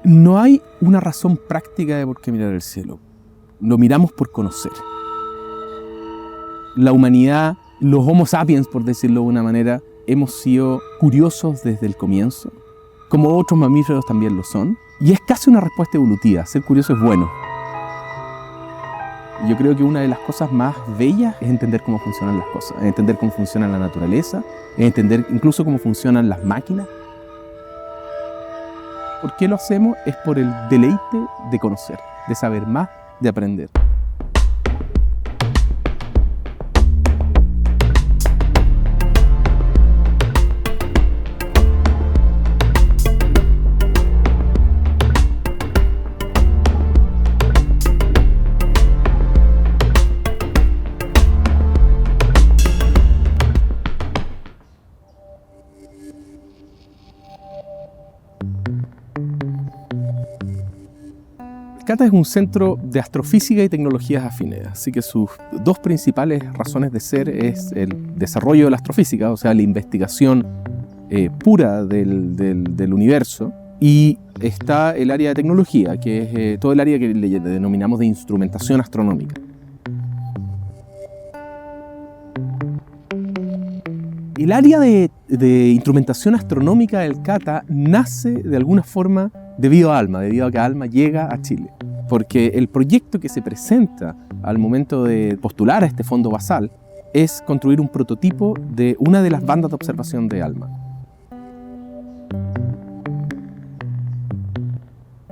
No hay una razón práctica de por qué mirar el cielo. Lo miramos por conocer. La humanidad, los Homo sapiens, por decirlo de una manera, hemos sido curiosos desde el comienzo, como otros mamíferos también lo son, y es casi una respuesta evolutiva. Ser curioso es bueno. Yo creo que una de las cosas más bellas es entender cómo funcionan las cosas, es entender cómo funciona la naturaleza, es entender incluso cómo funcionan las máquinas. ¿Por qué lo hacemos? Es por el deleite de conocer, de saber más, de aprender. CATA es un centro de astrofísica y tecnologías afines, así que sus dos principales razones de ser es el desarrollo de la astrofísica, o sea, la investigación pura del universo, y está el área de tecnología, que es todo el área que le denominamos de instrumentación astronómica. El área de instrumentación astronómica del CATA nace de alguna forma debido a ALMA, debido a que ALMA llega a Chile. Porque el proyecto que se presenta al momento de postular a este fondo basal es construir un prototipo de una de las bandas de observación de ALMA.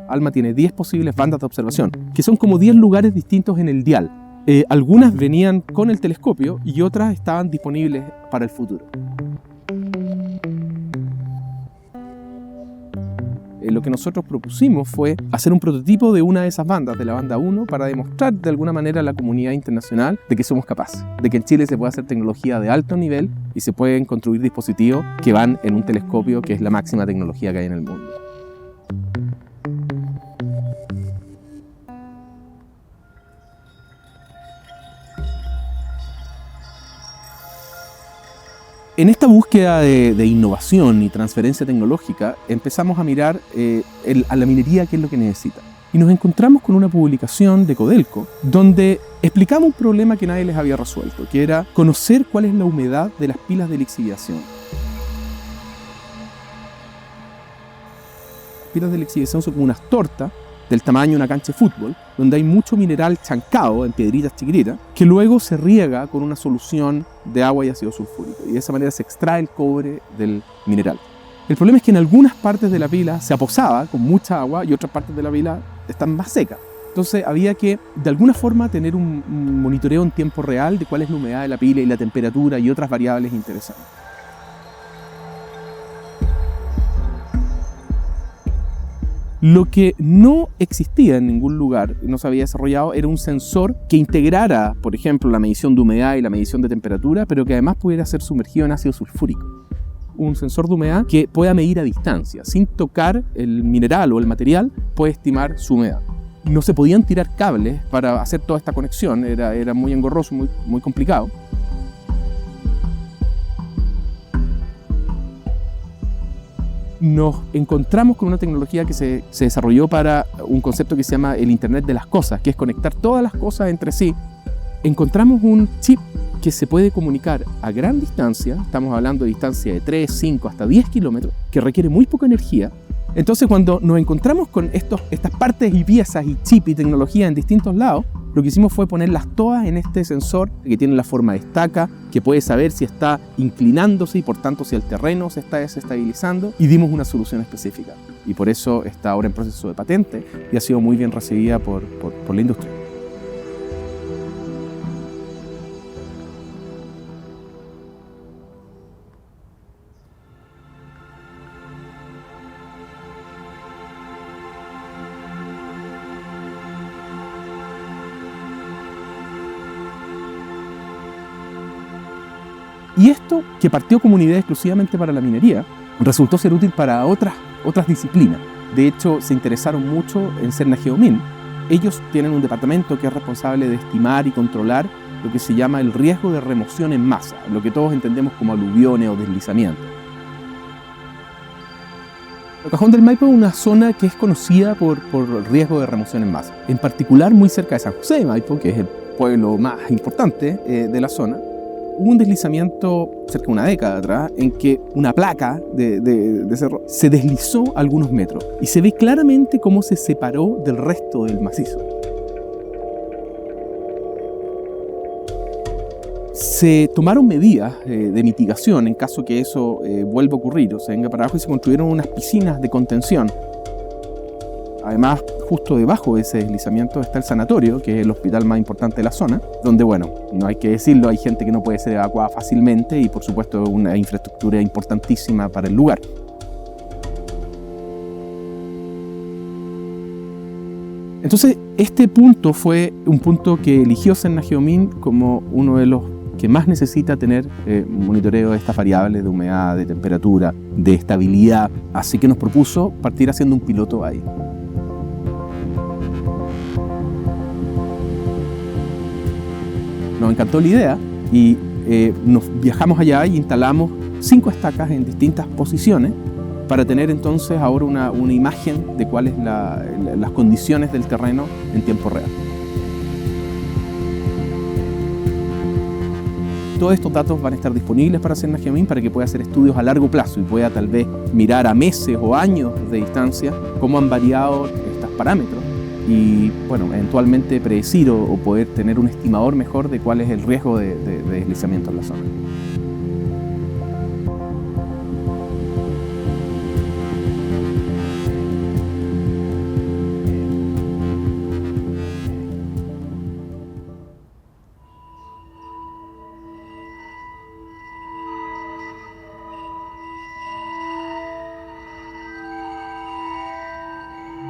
ALMA tiene 10 posibles bandas de observación, que son como 10 lugares distintos en el dial. Algunas venían con el telescopio y otras estaban disponibles para el futuro. Lo que nosotros propusimos fue hacer un prototipo de una de esas bandas, de la banda 1, para demostrar de alguna manera a la comunidad internacional de que somos capaces, de que en Chile se puede hacer tecnología de alto nivel y se pueden construir dispositivos que van en un telescopio, que es la máxima tecnología que hay en el mundo. En esta búsqueda de innovación y transferencia tecnológica empezamos a mirar a la minería qué es lo que necesita. Y nos encontramos con una publicación de Codelco donde explicaba un problema que nadie les había resuelto, que era conocer cuál es la humedad de las pilas de lixiviación. Las pilas de lixiviación son como unas tortas del tamaño de una cancha de fútbol, donde hay mucho mineral chancado en piedritas chiquititas, que luego se riega con una solución de agua y ácido sulfúrico, y de esa manera se extrae el cobre del mineral. El problema es que en algunas partes de la pila se aposaba con mucha agua y otras partes de la pila están más secas. Entonces había que, de alguna forma, tener un monitoreo en tiempo real de cuál es la humedad de la pila y la temperatura y otras variables interesantes. Lo que no existía en ningún lugar, no se había desarrollado, era un sensor que integrara, por ejemplo, la medición de humedad y la medición de temperatura, pero que además pudiera ser sumergido en ácido sulfúrico. Un sensor de humedad que pueda medir a distancia, sin tocar el mineral o el material, puede estimar su humedad. No se podían tirar cables para hacer toda esta conexión, era muy engorroso, muy complicado. Nos encontramos con una tecnología que se desarrolló para un concepto que se llama el Internet de las Cosas, que es conectar todas las cosas entre sí. Encontramos un chip que se puede comunicar a gran distancia, estamos hablando de distancia de 3, 5, hasta 10 kilómetros, que requiere muy poca energía. Entonces, cuando nos encontramos con estas partes y piezas y chip y tecnología en distintos lados, lo que hicimos fue ponerlas todas en este sensor que tiene la forma de estaca, que puede saber si está inclinándose y por tanto si el terreno se está desestabilizando, y dimos una solución específica. Y por eso está ahora en proceso de patente y ha sido muy bien recibida por la industria. Y esto, que partió como una idea exclusivamente para la minería, resultó ser útil para otras disciplinas. De hecho, se interesaron mucho en CERNA Geomin. Ellos tienen un departamento que es responsable de estimar y controlar lo que se llama el riesgo de remoción en masa, lo que todos entendemos como aluviones o deslizamientos. El Cajón del Maipo es una zona que es conocida por el riesgo de remoción en masa. En particular, muy cerca de San José de Maipo, que es el pueblo más importante de la zona, hubo un deslizamiento cerca de una década atrás en que una placa de cerro se deslizó algunos metros y se ve claramente cómo se separó del resto del macizo. Se tomaron medidas de mitigación en caso que eso vuelva a ocurrir o se venga para abajo, y se construyeron unas piscinas de contención. Además, justo debajo de ese deslizamiento está el sanatorio, que es el hospital más importante de la zona, donde, bueno, no hay que decirlo, hay gente que no puede ser evacuada fácilmente y, por supuesto, una infraestructura importantísima para el lugar. Entonces, este punto fue un punto que eligió Sennageomin como uno de los que más necesita tener monitoreo de estas variables de humedad, de temperatura, de estabilidad. Así que nos propuso partir haciendo un piloto ahí. Nos encantó la idea y nos viajamos allá y instalamos 5 estacas en distintas posiciones para tener entonces ahora una imagen de cuáles las condiciones del terreno en tiempo real. Todos estos datos van a estar disponibles para Sennageomin para que pueda hacer estudios a largo plazo y pueda tal vez mirar a meses o años de distancia cómo han variado estos parámetros y, bueno, eventualmente predecir o poder tener un estimador mejor de cuál es el riesgo de deslizamiento en la zona.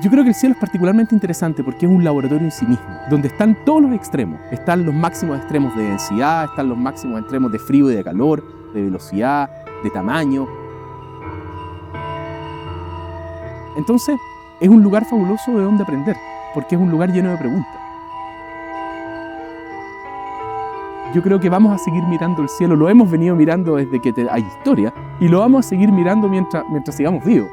Yo creo que el cielo es particularmente interesante porque es un laboratorio en sí mismo, donde están todos los extremos. Están los máximos extremos de densidad, están los máximos extremos de frío y de calor, de velocidad, de tamaño. Entonces, es un lugar fabuloso de donde aprender, porque es un lugar lleno de preguntas. Yo creo que vamos a seguir mirando el cielo, lo hemos venido mirando desde que hay historia, y lo vamos a seguir mirando mientras sigamos vivos.